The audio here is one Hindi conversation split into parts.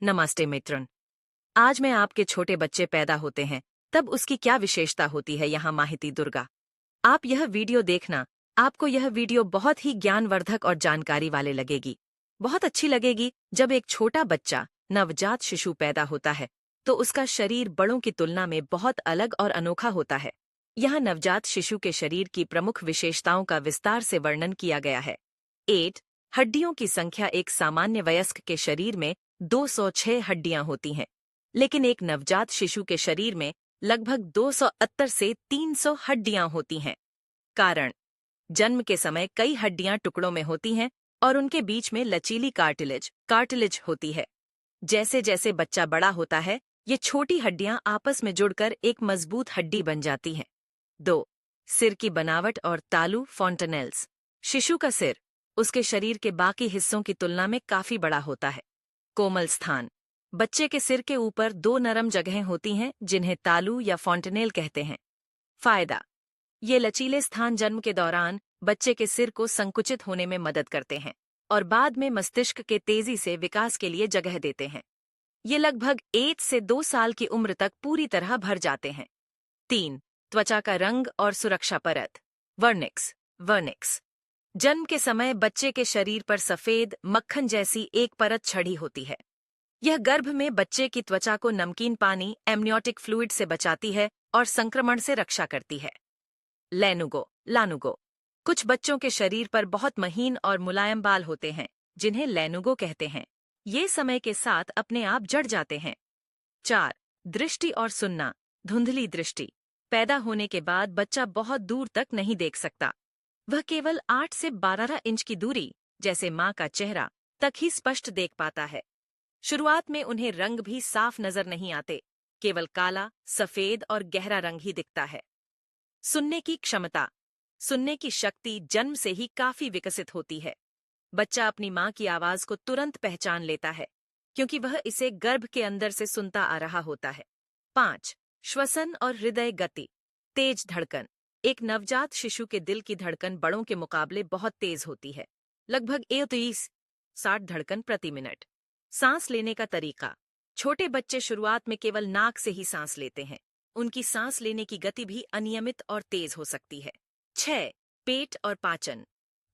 नमस्ते मित्रन। आज मैं आपके छोटे बच्चे पैदा होते हैं तब उसकी क्या विशेषता होती है यहाँ माहिती दुर्गा। आप यह वीडियो देखना, आपको यह वीडियो बहुत ही ज्ञानवर्धक और जानकारी वाले लगेगी। बहुत अच्छी लगेगी। जब एक छोटा बच्चा नवजात शिशु पैदा होता है तो उसका शरीर बड़ों की तुलना में बहुत अलग और अनोखा होता है। यहाँ नवजात शिशु के शरीर की प्रमुख विशेषताओं का विस्तार से वर्णन किया गया है। 8 हड्डियों की संख्या एक सामान्य वयस्क के शरीर में 206 हड्डियां होती हैं, लेकिन एक नवजात शिशु के शरीर में लगभग 270 से 300 हड्डियां होती हैं। कारण: जन्म के समय कई हड्डियां टुकड़ों में होती हैं और उनके बीच में लचीली कार्टिलेज होती है। जैसे जैसे बच्चा बड़ा होता है, ये छोटी हड्डियां आपस में जुड़कर एक मजबूत हड्डी बन जाती हैं। 2 सिर की बनावट और तालू फॉन्टेनेल्स। शिशु का सिर उसके शरीर के बाकी हिस्सों की तुलना में काफी बड़ा होता है। कोमल स्थान। बच्चे के सिर के ऊपर 2 नरम जगहें होती हैं जिन्हें तालू या फॉन्टेनेल कहते हैं। फायदा: ये लचीले स्थान जन्म के दौरान बच्चे के सिर को संकुचित होने में मदद करते हैं और बाद में मस्तिष्क के तेजी से विकास के लिए जगह देते हैं। ये लगभग 1 से 2 साल की उम्र तक पूरी तरह भर जाते हैं। 3 त्वचा का रंग और सुरक्षा परत। वर्निक्स। जन्म के समय बच्चे के शरीर पर सफेद मक्खन जैसी एक परत छड़ी होती है। यह गर्भ में बच्चे की त्वचा को नमकीन पानी एमनियोटिक फ्लूइड से बचाती है और संक्रमण से रक्षा करती है। लानुगो। कुछ बच्चों के शरीर पर बहुत महीन और मुलायम बाल होते हैं जिन्हें लैनुगो कहते हैं। ये समय के साथ अपने आप जड़ जाते हैं। 4 दृष्टि और सुनना। धुंधली दृष्टि। पैदा होने के बाद बच्चा बहुत दूर तक नहीं देख सकता। वह केवल 8 से 12 इंच की दूरी, जैसे माँ का चेहरा, तक ही स्पष्ट देख पाता है। शुरुआत में उन्हें रंग भी साफ नजर नहीं आते, केवल काला, सफेद और गहरा रंग ही दिखता है। सुनने की क्षमता। सुनने की शक्ति जन्म से ही काफी विकसित होती है। बच्चा अपनी माँ की आवाज को तुरंत पहचान लेता है, क्योंकि वह इसे गर्भ के अंदर से सुनता आ रहा होता है। 5 श्वसन और हृदय गति। तेज धड़कन। एक नवजात शिशु के दिल की धड़कन बड़ों के मुकाबले बहुत तेज होती है, लगभग 60 धड़कन प्रति मिनट। सांस लेने का तरीका। छोटे बच्चे शुरुआत में केवल नाक से ही सांस लेते हैं। उनकी सांस लेने की गति भी अनियमित और तेज हो सकती है। 6 पेट और पाचन।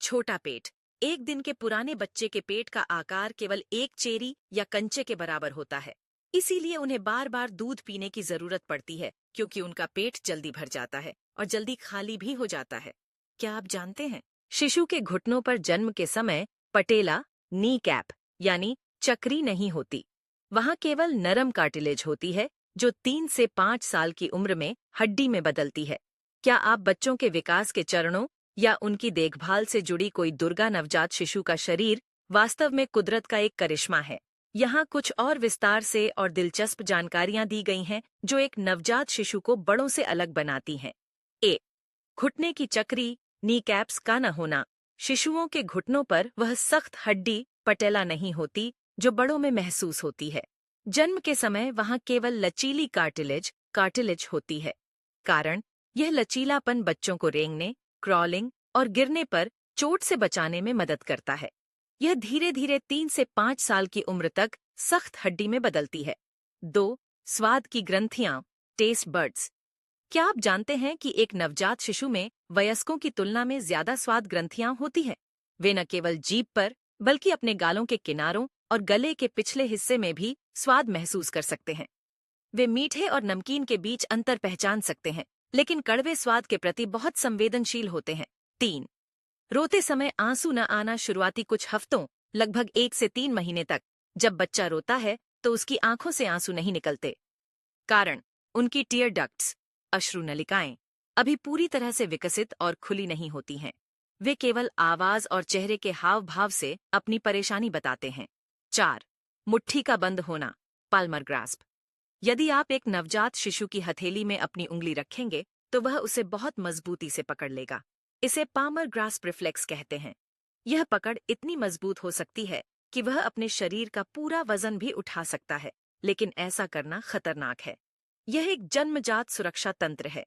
छोटा पेट। एक दिन के पुराने बच्चे के पेट का आकार केवल एक चेरी या कंचे के बराबर होता है, इसीलिए उन्हें बार बार दूध पीने की जरूरत पड़ती है, क्योंकि उनका पेट जल्दी भर जाता है और जल्दी खाली भी हो जाता है। क्या आप जानते हैं, शिशु के घुटनों पर जन्म के समय पटेला नी कैप यानी चक्री नहीं होती। वहां केवल नरम कार्टिलेज होती है जो 3 से 5 साल की उम्र में हड्डी में बदलती है। क्या आप बच्चों के विकास के चरणों या उनकी देखभाल से जुड़ी कोई दुर्गा नवजात शिशु का शरीर वास्तव में कुदरत का एक करिश्मा है? यहाँ कुछ और विस्तार से और दिलचस्प जानकारियां दी गई हैं जो एक नवजात शिशु को बड़ों से अलग बनाती हैं। घुटने की चक्री नी कैप्स का न होना। शिशुओं के घुटनों पर वह सख्त हड्डी पटेला नहीं होती जो बड़ों में महसूस होती है। जन्म के समय वहां केवल लचीली कार्टिलेज होती है। कारण: यह लचीलापन बच्चों को रेंगने, क्रॉलिंग और गिरने पर चोट से बचाने में मदद करता है। यह धीरे धीरे 3 से 5 साल की उम्र तक सख्त हड्डी में बदलती है। 2 स्वाद की ग्रंथियां टेस्ट बड्स। क्या आप जानते हैं कि एक नवजात शिशु में वयस्कों की तुलना में ज्यादा स्वाद ग्रंथियां होती हैं? वे न केवल जीभ पर बल्कि अपने गालों के किनारों और गले के पिछले हिस्से में भी स्वाद महसूस कर सकते हैं। वे मीठे और नमकीन के बीच अंतर पहचान सकते हैं, लेकिन कड़वे स्वाद के प्रति बहुत संवेदनशील होते हैं। 3 रोते समय आंसू न आना। शुरुआती कुछ हफ्तों, लगभग 1 से 3 महीने तक, जब बच्चा रोता है तो उसकी आंखों से आंसू नहीं निकलते। कारण: उनकी टीयर डक्ट्स अश्रु नलिकाएं अभी पूरी तरह से विकसित और खुली नहीं होती हैं। वे केवल आवाज और चेहरे के हाव भाव से अपनी परेशानी बताते हैं। 4 मुट्ठी का बंद होना पाल्मर ग्रास्प। यदि आप एक नवजात शिशु की हथेली में अपनी उंगली रखेंगे तो वह उसे बहुत मजबूती से पकड़ लेगा। इसे पाल्मर ग्रास्प रिफ्लेक्स कहते हैं। यह पकड़ इतनी मजबूत हो सकती है कि वह अपने शरीर का पूरा वजन भी उठा सकता है, लेकिन ऐसा करना खतरनाक है। यह एक जन्मजात सुरक्षा तंत्र है।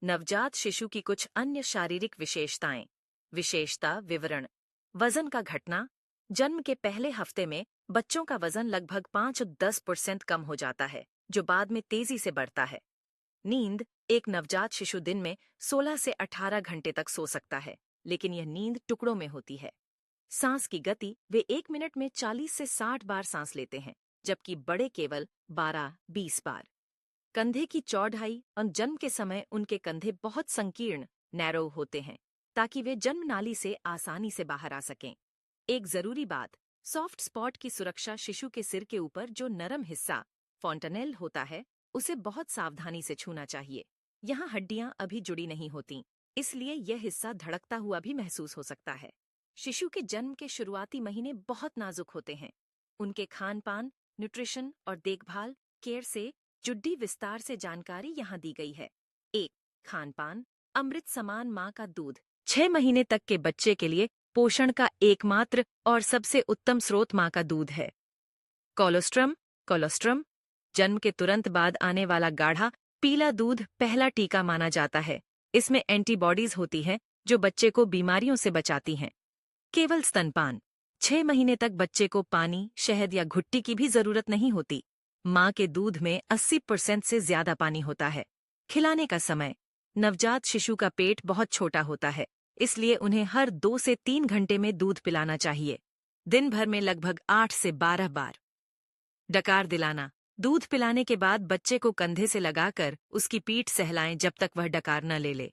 नवजात शिशु की कुछ अन्य शारीरिक विशेषताएं। विशेषता विवरण: वजन का घटना, जन्म के पहले हफ्ते में बच्चों का वजन लगभग 5-10% कम हो जाता है, जो बाद में तेजी से बढ़ता है। नींद। एक नवजात शिशु दिन में 16 से 18 घंटे तक सो सकता है, लेकिन यह नींद टुकड़ों में होती है। सांस की गति। वे 1 मिनट में 40 से 60 बार सांस लेते हैं, जबकि बड़े केवल 12-20 बार। कंधे की चौड़ाई। और जन्म के समय उनके कंधे बहुत संकीर्ण नैरो होते हैं, ताकि वे जन्म नाली से आसानी से बाहर आ सकें। एक जरूरी बात, सॉफ्ट स्पॉट की सुरक्षा। शिशु के सिर के ऊपर जो नरम हिस्सा फॉन्टनेल होता है, उसे बहुत सावधानी से छूना चाहिए। यहाँ हड्डियां अभी जुड़ी नहीं होती, इसलिए यह हिस्सा धड़कता हुआ भी महसूस हो सकता है। शिशु के जन्म के शुरुआती महीने बहुत नाजुक होते हैं। उनके खान पान, न्यूट्रिशन और देखभाल केयर से जुड़ी विस्तार से जानकारी यहाँ दी गई है। 1. खान पान। अमृत समान माँ का दूध 6 महीने तक के बच्चे के लिए पोषण का एकमात्र और सबसे उत्तम स्रोत माँ का दूध है। कोलोस्ट्रम। कोलोस्ट्रम जन्म के तुरंत बाद आने वाला गाढ़ा पीला दूध पहला टीका माना जाता है। इसमें एंटीबॉडीज होती हैं जो बच्चे को बीमारियों से बचाती हैं। केवल स्तनपान। 6 महीने तक बच्चे को पानी, शहद या घुट्टी की भी जरूरत नहीं होती। माँ के दूध में 80% से ज्यादा पानी होता है। खिलाने का समय। नवजात शिशु का पेट बहुत छोटा होता है, इसलिए उन्हें हर 2 से 3 घंटे में दूध पिलाना चाहिए। दिन भर में लगभग 8 से 12 बार। डकार दिलाना। दूध पिलाने के बाद बच्चे को कंधे से लगाकर उसकी पीठ सहलाएं जब तक वह डकार न ले ले।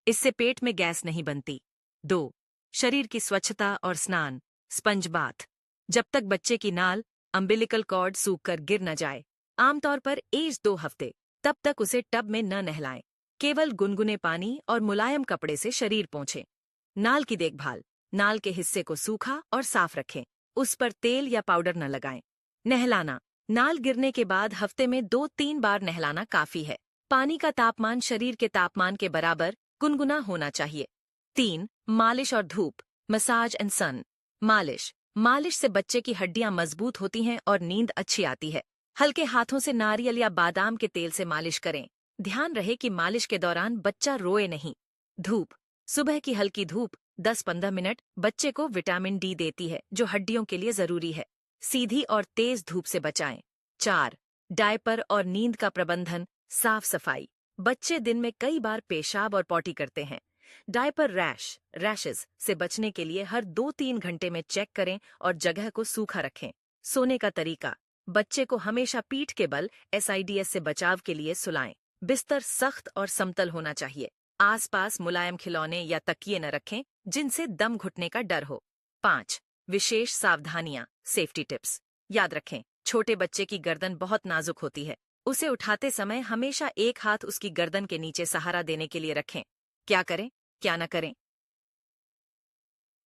इससे पेट में गैस नहीं बनती। 2. शरीर की स्वच्छता और स्नान। Sponge bath. जब तक बच्चे की नाल अम्बिलिकल कॉर्ड सूखकर गिर न जाए, आमतौर पर एज 2 हफ्ते, तब तक उसे टब में न नहलाएं। केवल गुनगुने पानी और मुलायम कपड़े से शरीर पोंछें। नाल की देखभाल। नाल के हिस्से को सूखा और साफ रखें। उस पर तेल या पाउडर न लगाएं। नहलाना। नाल गिरने के बाद हफ्ते में 2-3 बार नहलाना काफी है। पानी का तापमान शरीर के तापमान के बराबर गुनगुना होना चाहिए। 3. मालिश और धूप। मसाज एंड सन। मालिश। मालिश से बच्चे की हड्डियां मजबूत होती हैं और नींद अच्छी आती है। हल्के हाथों से नारियल या बादाम के तेल से मालिश करें। ध्यान रहे कि मालिश के दौरान बच्चा रोए नहीं। धूप। सुबह की हल्की धूप 10-15 मिनट बच्चे को विटामिन डी देती है, जो हड्डियों के लिए जरूरी है। सीधी और तेज धूप से बचाएं। 4. डायपर और नींद का प्रबंधन। साफ सफाई। बच्चे दिन में कई बार पेशाब और पॉटी करते हैं। डायपर रैशेस से बचने के लिए हर 2-3 घंटे में चेक करें और जगह को सूखा रखें। सोने का तरीका। बच्चे को हमेशा पीठ के बल SIDS से बचाव के लिए सुलाएं। बिस्तर सख्त और समतल होना चाहिए। आसपास मुलायम खिलौने या तकिए न रखें जिनसे दम घुटने का डर हो। 5. विशेष सावधानियां। Safety tips. याद रखें, छोटे बच्चे की गर्दन बहुत नाजुक होती है। उसे उठाते समय हमेशा एक हाथ उसकी गर्दन के नीचे सहारा देने के लिए रखें। क्या करें, क्या न करें।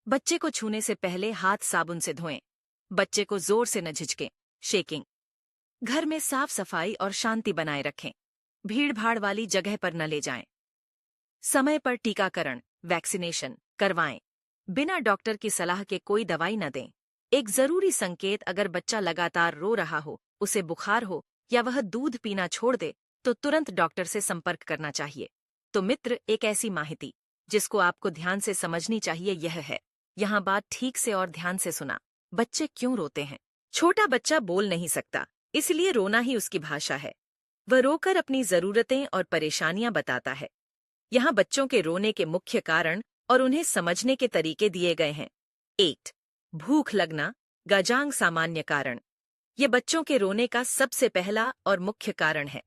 बच्चे को छूने से पहले हाथ साबुन से धोएं। बच्चे को जोर से न झिझकें। शेकिंग। घर में साफ सफाई और शांति बनाए रखें। भीड़ भाड़ वाली जगह पर न ले जाएं। समय पर टीकाकरण वैक्सीनेशन करवाएं। बिना डॉक्टर की सलाह के कोई दवाई न दें। एक जरूरी संकेत, अगर बच्चा लगातार रो रहा हो, उसे बुखार हो या वह दूध पीना छोड़ दे, तो तुरंत डॉक्टर से संपर्क करना चाहिए। तो मित्र, एक ऐसी माहिती जिसको आपको ध्यान से समझनी चाहिए यह है। यहाँ बात ठीक से और ध्यान से सुना। बच्चे क्यों रोते हैं? छोटा बच्चा बोल नहीं सकता, इसलिए रोना ही उसकी भाषा है। वह रोकर अपनी जरूरतें और परेशानियां बताता है। यहाँ बच्चों के रोने के मुख्य कारण और उन्हें समझने के तरीके दिए गए हैं। 8. भूख लगना, गजांग सामान्य कारण। ये बच्चों के रोने का सबसे पहला और मुख्य कारण है।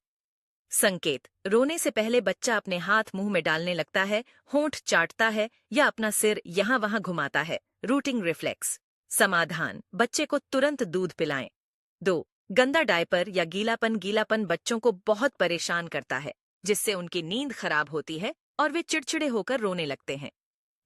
संकेत। रोने से पहले बच्चा अपने हाथ मुंह में डालने लगता है, होंठ चाटता है या अपना सिर यहाँ वहाँ घुमाता है। Routing reflex. समाधान। बच्चे को तुरंत दूध पिलाएं। 2. गंदा डायपर या गीलापन बच्चों को बहुत परेशान करता है, जिससे उनकी नींद खराब होती है और वे चिड़चिड़े होकर रोने लगते हैं।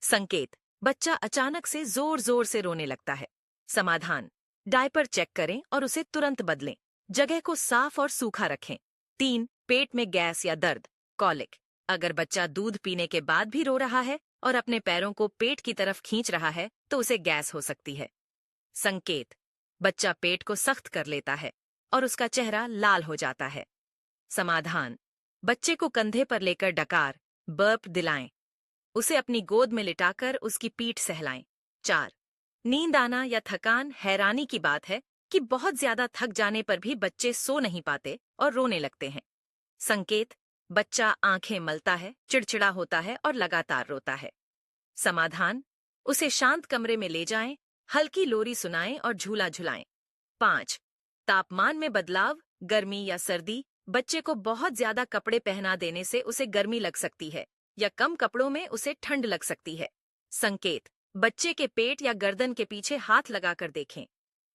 संकेत। बच्चा अचानक से जोर जोर से रोने लगता है। समाधान। डायपर चेक करें और उसे तुरंत बदलें। जगह को साफ और सूखा रखें। 3. पेट में गैस या दर्द कॉलिक। अगर बच्चा दूध पीने के बाद भी रो रहा है और अपने पैरों को पेट की तरफ खींच रहा है, तो उसे गैस हो सकती है। संकेत। बच्चा पेट को सख्त कर लेता है और उसका चेहरा लाल हो जाता है। समाधान। बच्चे को कंधे पर लेकर डकार बर्प दिलाएं। उसे अपनी गोद में लिटाकर उसकी पीठ सहलाएं। 4. नींद आना या थकान हैरानी की बात है कि बहुत ज्यादा थक जाने पर भी बच्चे सो नहीं पाते और रोने लगते हैं। संकेत: बच्चा आंखें मलता है, चिड़चिड़ा होता है और लगातार रोता है। समाधान: उसे शांत कमरे में ले जाएं, हल्की लोरी सुनाएं और झूला झुलाएं। 5. तापमान में बदलाव, गर्मी या सर्दी। बच्चे को बहुत ज्यादा कपड़े पहना देने से उसे गर्मी लग सकती है या कम कपड़ों में उसे ठंड लग सकती है। संकेत: बच्चे के पेट या गर्दन के पीछे हाथ लगाकर देखें।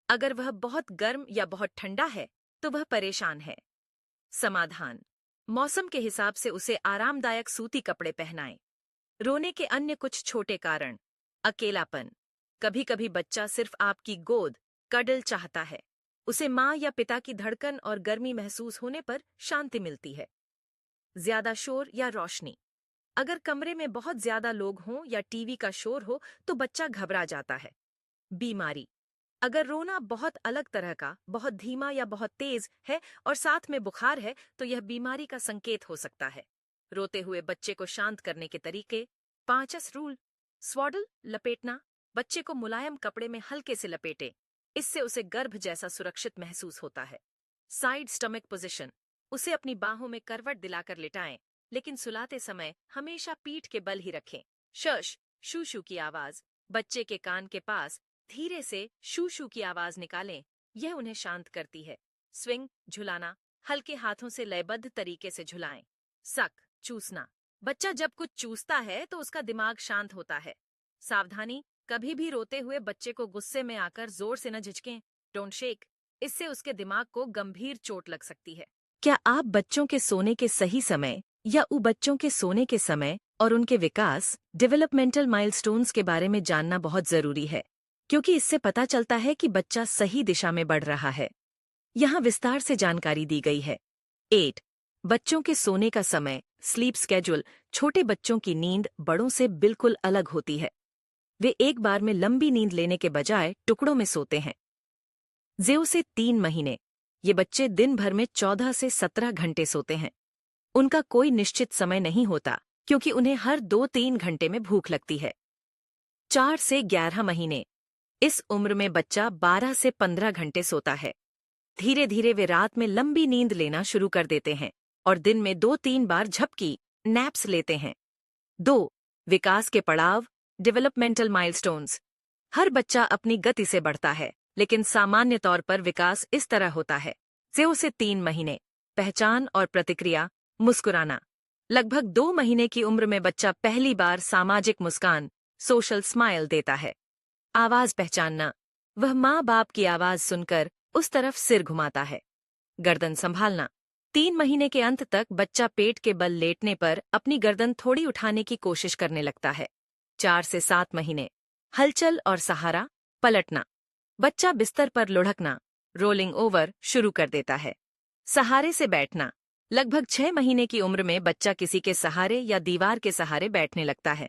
अगर वह बहुत गर्म या बहुत ठंडा है तो वह परेशान है। समाधान: मौसम के हिसाब से उसे आरामदायक सूती कपड़े पहनाएं। रोने के अन्य कुछ छोटे कारण: अकेलापन। कभी कभी बच्चा सिर्फ आपकी गोद, कडल चाहता है। उसे माँ या पिता की धड़कन और गर्मी महसूस होने पर शांति मिलती है। ज्यादा शोर या रोशनी। अगर कमरे में बहुत ज्यादा लोग हों या टीवी का शोर हो तो बच्चा घबरा जाता है। बीमारी। अगर रोना बहुत अलग तरह का, बहुत धीमा या बहुत तेज है और साथ में बुखार है तो यह बीमारी का संकेत हो सकता है। रोते हुए बच्चे को शांत करने के तरीके। 5S rule. स्वाडल, लपेटना। बच्चे को मुलायम कपड़े में हल्के से लपेटे। इससे उसे गर्भ जैसा सुरक्षित महसूस होता है। Side stomach position. उसे अपनी बाहों में करवट दिलाकर लिटाएं, लेकिन सुलाते समय हमेशा पीठ के बल ही रखें। शश, शू शू की आवाज। बच्चे के कान के पास धीरे से शू शू की आवाज निकालें, यह उन्हें शांत करती है। स्विंग, झुलाना। हल्के हाथों से लयबद्ध तरीके से झुलाएं। सक, चूसना। बच्चा जब कुछ चूसता है तो उसका दिमाग शांत होता है। सावधानी: कभी भी रोते हुए बच्चे को गुस्से में आकर जोर से न झिझकें। डोंट शेक, इससे उसके दिमाग को गंभीर चोट लग सकती है। क्या आप बच्चों के सोने के सही समय या बच्चों के सोने के समय और उनके विकास, डेवलपमेंटल माइलस्टोन्स के बारे में जानना बहुत जरूरी है, क्योंकि इससे पता चलता है कि बच्चा सही दिशा में बढ़ रहा है। यहाँ विस्तार से जानकारी दी गई है। 8. बच्चों के सोने का समय, स्लीप स्केड्यूल। छोटे बच्चों की नींद बड़ों से बिल्कुल अलग होती है। वे एक बार में लंबी नींद लेने के बजाय टुकड़ों में सोते हैं। 0 से 3 महीने। ये बच्चे दिन भर में 14 से 17 घंटे सोते हैं। उनका कोई निश्चित समय नहीं होता क्योंकि उन्हें हर 2-3 घंटे में भूख लगती है। 4 से 11 महीने। इस उम्र में बच्चा 12 से 15 घंटे सोता है। धीरे धीरे वे रात में लंबी नींद लेना शुरू कर देते हैं और दिन में 2-3 बार झपकी, नैप्स लेते हैं। 2. विकास के पड़ाव, डेवलपमेंटल माइलस्टोन्स। हर बच्चा अपनी गति से बढ़ता है, लेकिन सामान्य तौर पर विकास इस तरह होता है। 0 से 3 महीने। पहचान और प्रतिक्रिया, मुस्कुराना। लगभग 2 महीने की उम्र में बच्चा पहली बार सामाजिक मुस्कान, सोशल स्माइल देता है। आवाज पहचानना। वह माँ बाप की आवाज सुनकर उस तरफ सिर घुमाता है। गर्दन संभालना। 3 महीने के अंत तक बच्चा पेट के बल लेटने पर अपनी गर्दन थोड़ी उठाने की कोशिश करने लगता है। 4 से 7 महीने। हलचल और सहारा, पलटना। बच्चा बिस्तर पर लुढ़कना, रोलिंग ओवर शुरू कर देता है। सहारे से बैठना। लगभग 6 महीने की उम्र में बच्चा किसी के सहारे या दीवार के सहारे बैठने लगता है।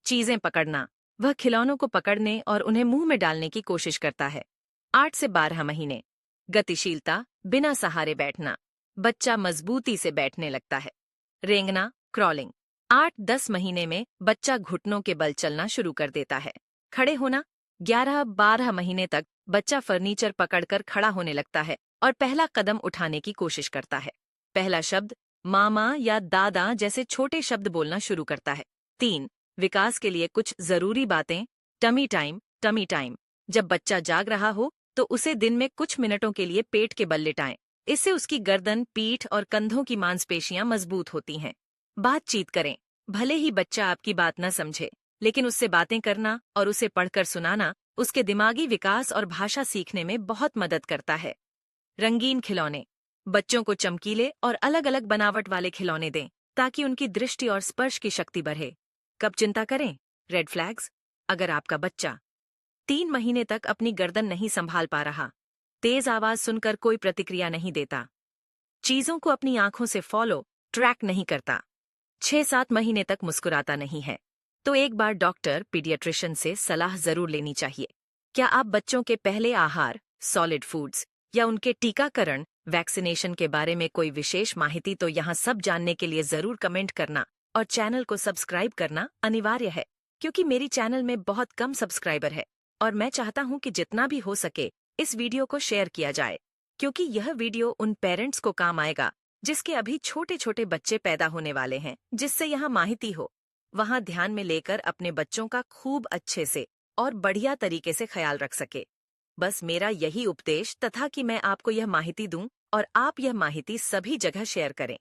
चीजें पकड़ना। वह खिलौनों को पकड़ने और उन्हें मुंह में डालने की कोशिश करता है। 8 से 12 महीने। गतिशीलता, बिना सहारे बैठना। बच्चा मजबूती से बैठने लगता है। रेंगना, क्रॉलिंग। 8-10 महीने में बच्चा घुटनों के बल चलना शुरू कर देता है। खड़े होना। 11-12 महीने तक बच्चा फर्नीचर पकड़कर खड़ा होने लगता है और पहला कदम उठाने की कोशिश करता है। पहला शब्द, मामा या दादा जैसे छोटे शब्द बोलना शुरू करता है। 3. विकास के लिए कुछ जरूरी बातें। Tummy time, tummy time. जब बच्चा जाग रहा हो तो उसे दिन में कुछ मिनटों के लिए पेट के बल लिटाएं। इससे उसकी गर्दन, पीठ और कंधों की मांसपेशियां मजबूत होती हैं। बातचीत करें। भले ही बच्चा आपकी बात न समझे, लेकिन उससे बातें करना और उसे पढ़कर सुनाना उसके दिमागी विकास और भाषा सीखने में बहुत मदद करता है। रंगीन खिलौने। बच्चों को चमकीले और अलग अलग बनावट वाले खिलौने दें ताकि उनकी दृष्टि और स्पर्श की शक्ति बढ़े। कब चिंता करें? Red flags. अगर आपका बच्चा 3 महीने तक अपनी गर्दन नहीं संभाल पा रहा, तेज आवाज सुनकर कोई प्रतिक्रिया नहीं देता, चीजों को अपनी आंखों से फॉलो, ट्रैक नहीं करता, 6-7 महीने तक मुस्कुराता नहीं है, तो एक बार डॉक्टर, पीडियाट्रिशियन से सलाह जरूर लेनी चाहिए। क्या आप बच्चों के पहले आहार, सॉलिड फूड्स या उनके टीकाकरण, वैक्सीनेशन के बारे में कोई विशेष माहिती तो यहाँ सब जानने के लिए जरूर कमेंट करना और चैनल को सब्सक्राइब करना अनिवार्य है, क्योंकि मेरी चैनल में बहुत कम सब्सक्राइबर है और मैं चाहता हूँ कि जितना भी हो सके इस वीडियो को शेयर किया जाए, क्योंकि यह वीडियो उन पेरेंट्स को काम आएगा जिसके अभी छोटे छोटे बच्चे पैदा होने वाले हैं, जिससे यहाँ माहिती हो, वहाँ ध्यान में लेकर अपने बच्चों का खूब अच्छे से और बढ़िया तरीके से ख्याल रख सके। बस मेरा यही उपदेश तथा कि मैं आपको यह माहिती दूं और आप यह माहिती सभी जगह शेयर करें।